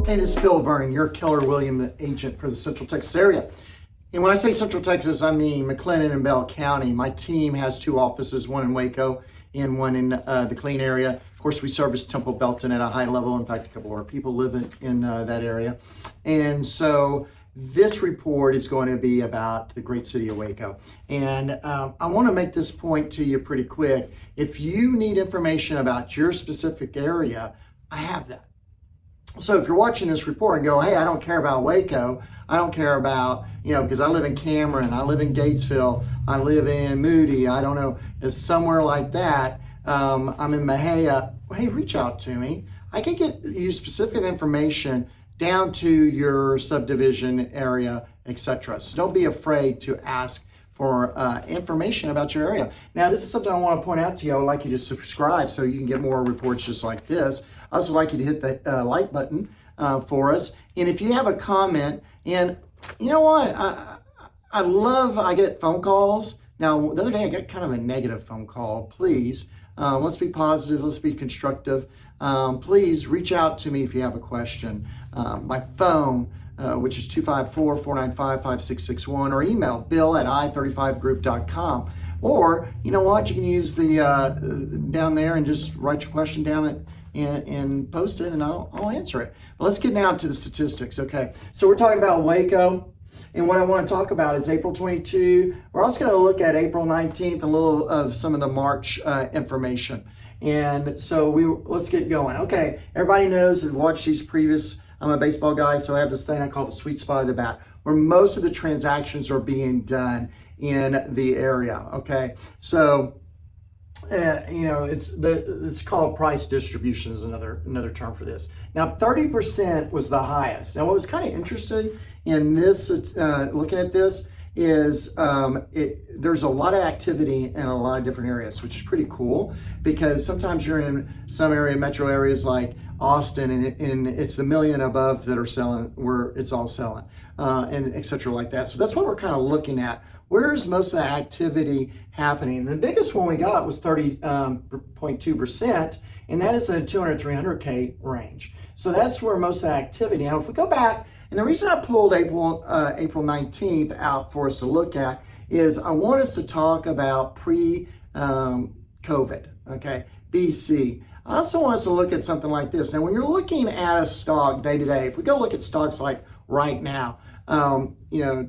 Hey, this is Bill Vernon, your Keller Williams agent for the Central Texas area. And when I say Central Texas, I mean McLennan and Bell County. My team has two offices, one in Waco and one in the Clean area. Of course, we service Temple Belton at a high level. In fact, a couple of our people live in that area. And so this report is going to be about the great city of Waco. And I want to make this point to you pretty quick. If you need information about your specific area, I have that. So if you're watching this report and go, hey, I don't care about Waco, I don't care about, because I live in Cameron, I live in Gatesville, I live in Moody, I don't know, it's somewhere like that, I'm in Mahia, hey, reach out to me. I can get you specific information down to your subdivision area, etc. So don't be afraid to ask for information about your area. Now, this is something I want to point out to you. I would like you to subscribe so you can get more reports just like this. I also like you to hit the like button for us. And if you have a comment, and you know what, I get phone calls. Now, the other day I got kind of a negative phone call. Please, let's be positive, let's be constructive. Please reach out to me if you have a question. My phone, which is 254-495-5661, or email bill@i35group.com. Or, you know what, you can use the down there and just write your question down and post it, and I'll answer it. But let's get now to the statistics, okay? So we're talking about Waco, and what I want to talk about is April 22. We're also going to look at April 19th, a little of some of the March information. And so let's get going. Okay, everybody knows and watched these previous, I'm a baseball guy, so I have this thing I call the sweet spot of the bat, where most of the transactions are being done in the area, okay? So, it's called price distribution is another term for this. Now, 30% was the highest. Now, what was kind of interesting in this, looking at this, is there's a lot of activity in a lot of different areas, which is pretty cool, because sometimes you're in some metro areas like Austin, and it's the million and above that are selling, where it's all selling, and et cetera like that. So that's what we're kind of looking at. Where is most of the activity happening? The biggest one we got was 30.2%, and that is in the 200, 300K range. So that's where most of the activity. Now, if we go back, and the reason I pulled April 19th out for us to look at is I want us to talk about pre-COVID, okay, BC. I also want us to look at something like this. Now, when you're looking at a stock day to day, if we go look at stocks like right now,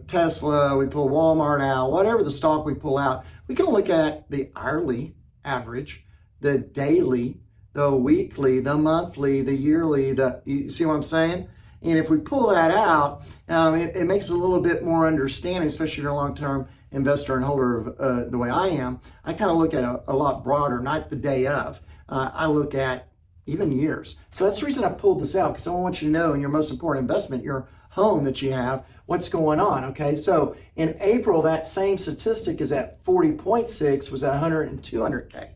Tesla, we pull Walmart out, whatever the stock we pull out, we can look at the hourly average, the daily, the weekly, the monthly, the yearly, you see what I'm saying? And if we pull that out, it makes it a little bit more understanding, especially if you're a long-term investor and holder of the way I am. I kind of look at a lot broader, not the day of. I look at even years. So that's the reason I pulled this out, because I want you to know in your most important investment, your home that you have, what's going on, okay? So in April, that same statistic is at 40.6, was at 100 and 200K.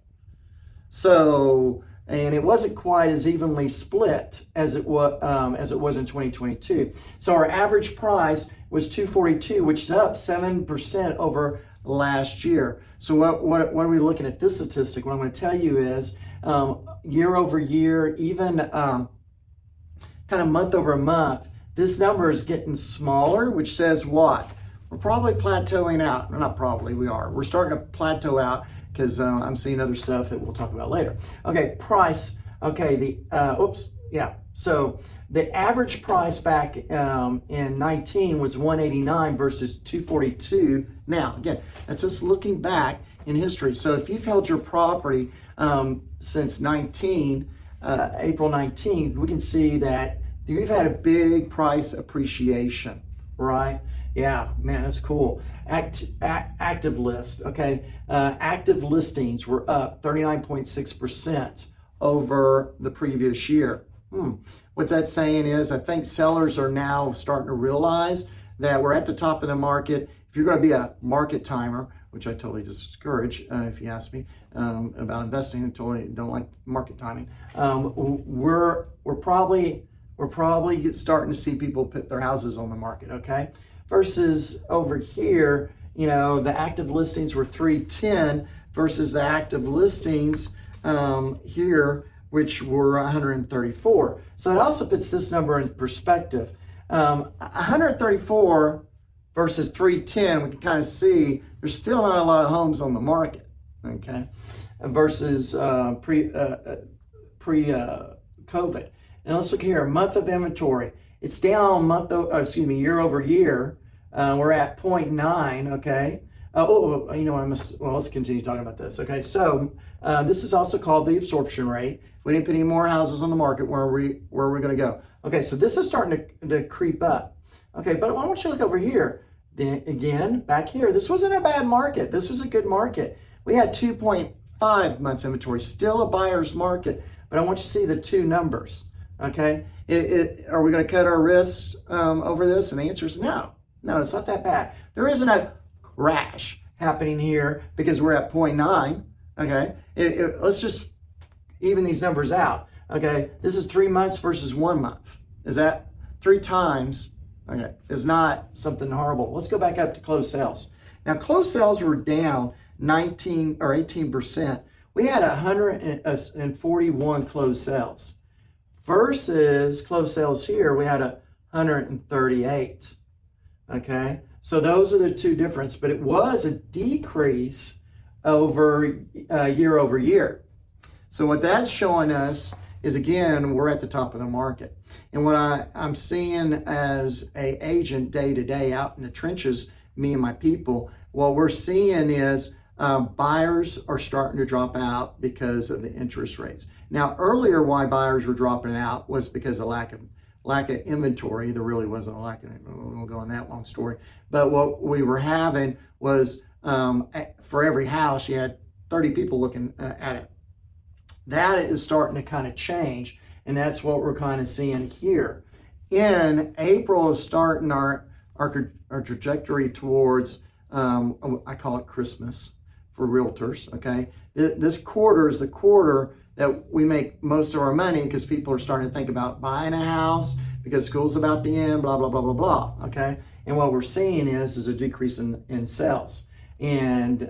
So, and it wasn't quite as evenly split as it was in 2022. So our average price was 242, which is up 7% over last year. So what are we looking at this statistic? What I'm going to tell you is year over year, even kind of month over month, this number is getting smaller, which says what? We're probably plateauing out. Not probably, we are. We're starting to plateau out, because I'm seeing other stuff that we'll talk about later. Okay, price. Okay, So the average price back in 19 was 189 versus 242. Now, again, that's just looking back in history. So if you've held your property since April 19, we can see that we've had a big price appreciation, right? Yeah, man, that's cool. Active list, okay. Active listings were up 39.6% over the previous year. What that's saying is I think sellers are now starting to realize that we're at the top of the market. If you're going to be a market timer, which I totally discourage if you ask me about investing, I totally don't like market timing. We're probably starting to see people put their houses on the market, okay? Versus over here, the active listings were 310 versus the active listings here which were 134. So it also puts this number in perspective. 134 versus 310, we can kind of see there's still not a lot of homes on the market, okay, versus pre-COVID. And let's look here, month of inventory. It's down year over year. We're at 0.9, okay. Let's continue talking about this. Okay, so this is also called the absorption rate. If we didn't put any more houses on the market, where are we going to go? Okay, so this is starting to creep up. Okay, but I want you to look over here. Then again, back here, this wasn't a bad market. This was a good market. We had 2.5 months inventory, still a buyer's market. But I want you to see the two numbers. Okay, are we going to cut our wrists over this? And the answer is no. No, it's not that bad. There isn't a crash happening here because we're at 0.9. Okay, let's just even these numbers out. Okay, this is 3 months versus 1 month. Is that 3 times? Okay, is not something horrible. Let's go back up to closed sales. Now, closed sales were down 19 or 18%. We had 141 closed sales versus closed sales here. We had 138. Okay, so those are the two difference, but it was a decrease over year over year. So what that's showing us is, again, we're at the top of the market. And what I'm seeing as an agent day to day out in the trenches, me and my people, what we're seeing is buyers are starting to drop out because of the interest rates. Now, earlier, why buyers were dropping out was because of lack of inventory. There really wasn't a lack of it. We won't go on that long story. But what we were having was for every house, you had 30 people looking at it. That is starting to kind of change, and that's what we're kind of seeing here. In April is starting our trajectory towards, I call it Christmas for realtors, okay? This quarter is the quarter that we make most of our money because people are starting to think about buying a house because school's about to end, blah, blah, blah, blah, blah, okay? And what we're seeing is a decrease in sales. And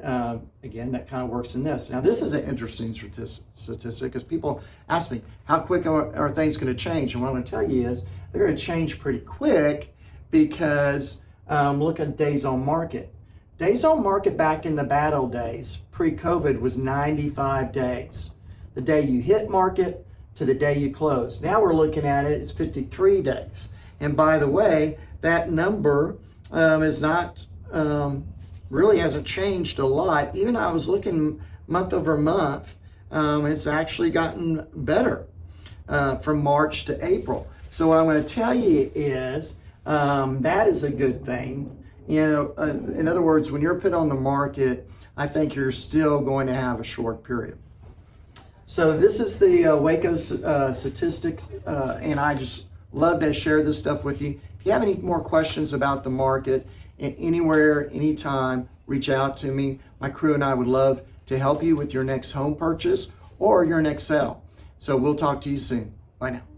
again, that kind of works in this. Now, this is an interesting statistic because people ask me, how quick are things going to change? And what I'm going to tell you is they're going to change pretty quick because look at days on market. Days on market back in the bad old days, pre-COVID, was 95 days. The day you hit market to the day you close. Now we're looking at it, it's 53 days. And by the way, that number is not... really hasn't changed a lot. Even I was looking month over month, it's actually gotten better from March to April. So what I'm going to tell you is that is a good thing. You know, in other words, when you're put on the market, I think you're still going to have a short period. So this is the Waco statistics, and I just love to share this stuff with you. If you have any more questions about the market, anywhere, anytime, reach out to me. My crew and I would love to help you with your next home purchase or your next sale. So we'll talk to you soon. Bye now.